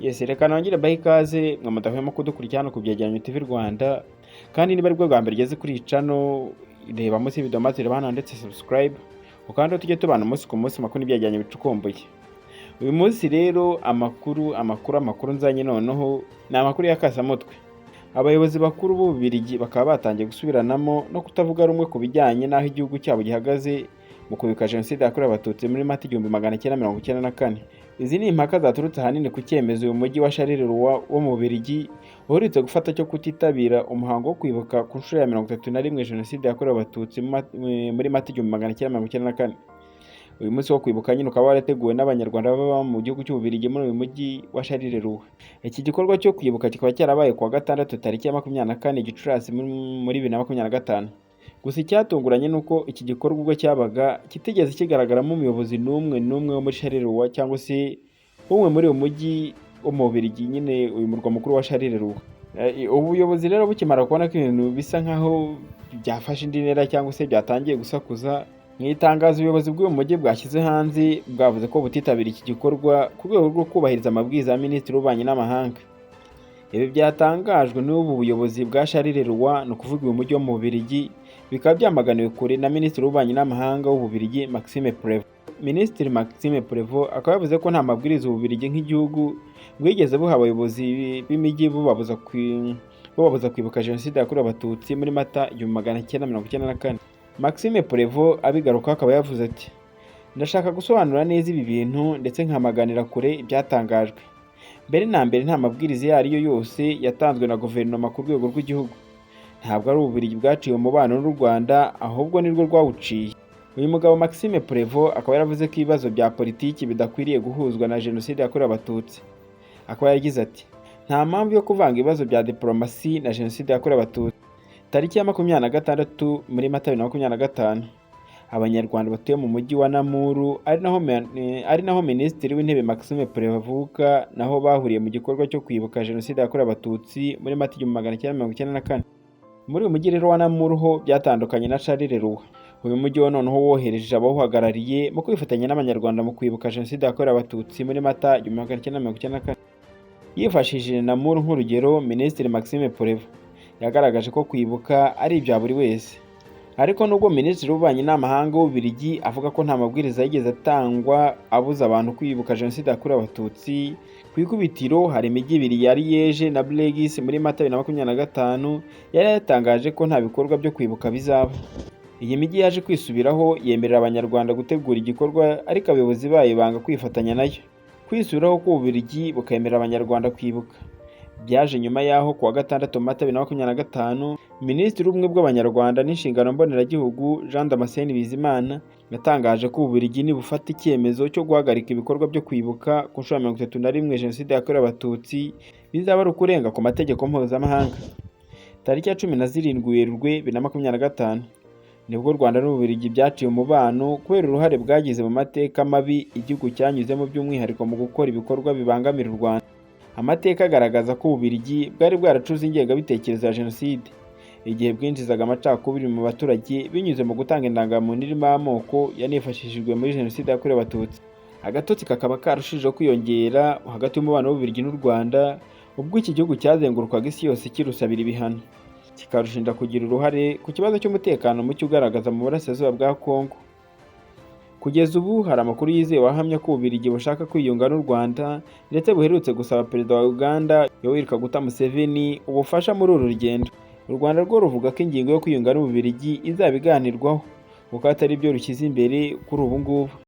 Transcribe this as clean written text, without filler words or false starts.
Yes, reka nongere bahe ikaze mwe mudahwema kudukurikirana ku byegeranyo TV Rwanda, kandi niba ari bwo bwa mbere ugeze kuri iyi channel reba munsi video maze reba hano ndetse subscribe ukanda tujye tubana umunsi ku munsi makuru n'ibyegeranyo bicukumbuye. Uyu munsi rero amakuru nzanye noneho ni amakuru y'akasamutwe. Abayobozi bakuru b'u Bubiligi bakaba batangiye gusubiranamo no kutavuga rumwe ku bijyanye n'aho igihugu cyabo gihagaze mu kubika jenoside yakorewe abatutsi muri Mata 1994. Izi ni impaka zaturutse ahanini ku cyemezo uyu mujyi wa Rwanda wo mu Bubiligi uherutse gufata cyo kutitabira umuhango wo kwibuka ku nshuro ya 31 jenoside yakorewe abatutsi muri Mata 1994. Uyu munsi wo kwibuka nyine ukaba warateguwe n'abanyarwanda baba mu gihugu cy'u Bubiligi muri uyu mujyi wa Rwanda. Iki gikorwa cyo kwibuka kikaba cyarabaye ku wa gatandatu tariki ya 24 Gicurasi muri 2025. Gusa icyatunguranye nuko iki gikorwa ubwo cyabaga kitigeze kigaragaramo umuyobozi n'umwe wo muri Rwanda cyangwa se umwe muri uyu mujyi wo mu Bubiligi, nyine uyu murwa mukuru wa Rwanda. Ubuyobozi rero bukimara kubona ko ibintu bisa nkaho byafashe indi ntera cyangwa se byatangiye gusakuza, mu itangazo ubuyobozi bw'uyu mujyi bwashyize hanze bwavuze ko butitabira iki gikorwa ku rwego rwo kubahiriza amabwiriza ya Minisitiri w'Ububanyi n'Amahanga. Ibi byatangajwe n'ubu buyobozi bwa Rwanda, ni ukuvuga uyu mujyi wo mu Bubiligi, bikaba byamaganiwe kure na Minisitiri w'Ububanyi n'Amahanga w'u Bubiligi Maxime Prevot. Minisitiri Maxime Prevot akaba yavuze ko nta mabwiriza u Bubiligi nk'igihugu bwigeze buha abayobozi b'imijyi bubabuza kwibuka jenoside yakorewe abatutsi muri Mata 1994. Maxime Prevot abigaruka akaba yavuze ati: "Ndashaka gusobanura neza ibi bintu ndetse nkamaganira kure ibyatangajwe. Mbere na mbere nta mabwiriza iyo ariyo yose yatanzwe na guverinoma ku rwego rw'igihugu. Ntabwo ari Ububiligi bwaciye umubano n'u Rwanda, ahubwo nirwo rwawuciye." Uyu mugabo Maxime Prevot akaba yaravuze ko ibibazo bya politiki bidakwiriye guhuzwa na jenoside yakorewe abatutsi. Akaba yagize ati: "Nta mpamvu yo kuvanga ibibazo bya diplomasi na jenoside yakorewe abatutsi." Tariki ya 26 muri Mata 2025, Abanyarwanda batuye mu mujyi wa Namuru ari naho Minisitiri w'Intebe Maxime Prevot naho bahuriye mu gikorwa cyo kwibuka jenoside yakorewe abatutsi muri Mata 1994. Muri uyu mujyi rero wa Namuru ho byatandukanye na Rwanda. Uyu mujyi wa noneho wohereje abawuhagarariye mu kwifatanya n'abanyarwanda mu kwibuka jenoside yakorewe abatutsi muri Mata 1994. Yifashishije Namuru nk'urugero, Minisitiri Maxime Prevot yagaragaje ko kwibuka ari ibya buri wese. Ariko nubwo Minisitiri w'Ububanyi n'Amahanga w'u Bubiligi avuga ko nta mabwiriza yigeze atangwa abuza abantu kwibuka jenoside yakorewe abatutsi, ku ikubitiro hari imijyi ibiri ya Liege na Bubiligi muri Mata 2025 yari yatangaje ko nta bikorwa byo kwibuka bizaba. Iyi mijyi yaje kwisubiraho yemerera abanyarwanda gutegura igikorwa, ariko abayobozi bayo banga kwifatanya nayo. Kwisubiraho ku Bubiligi bukemerera abanyarwanda kwibuka byaje nyuma yaho ku wa gatandatu Mata 2025 Minisitiri w'Ubumwe bw'Abanyarwanda n'Inshingano Mboneragihugu Jean Damascene Bizimana yatangaje ko Ububiligi nibufata icyemezo cyo guhagarika ibikorwa byo kwibuka ku nshuro ya 31 jenoside yakorewe abatutsi bizaba ari ukurenga ku mategeko mpuzamahanga. Tariki ya 17 Werurwe 2025 nibwo Rwanda n'Ububiligi byaciye umubano kubera uruhare bwagize mu mateka mabi igihugu cyanyuzemo, by'umwihariko mu gukora ibikorwa bibangamira u Rwanda. Amateka agaragaza ko Ububiligi bwari bwaracuze ingengabitekerezo ya jenoside, igihe bwinjizaga amacakubiri mu baturage binyuze mu gutanga indangamuntu irimo amoko yanifashishijwe muri jenoside yakorewe abatutsi. Agatotsi kakaba karushijeho kwiyongera hagati y'umubano w'Ububiligi n'u Rwanda, ubwo iki gihugu cyazengurukwaga isi yose kirusabira ibihano, kikarushinja kugira uruhare ku kibazo cy'umutekano muke ugaragaza mu burasirazuba bwa Congo. Kugeza ubu hari amakuru yizewe ahamya ko Ububiligi bushaka kwiyunga n'u Rwanda, ndetse buherutse gusaba Perezida wa Uganda Yoweri Kaguta Museveni ubufasha muri uru rugendo. U Rwanda rwo ruvuga ko ingingo yo kwiyunga n'Ububiligi izaba iganirwaho kuko atari byo rushyize imbere kuri ubu ngubu.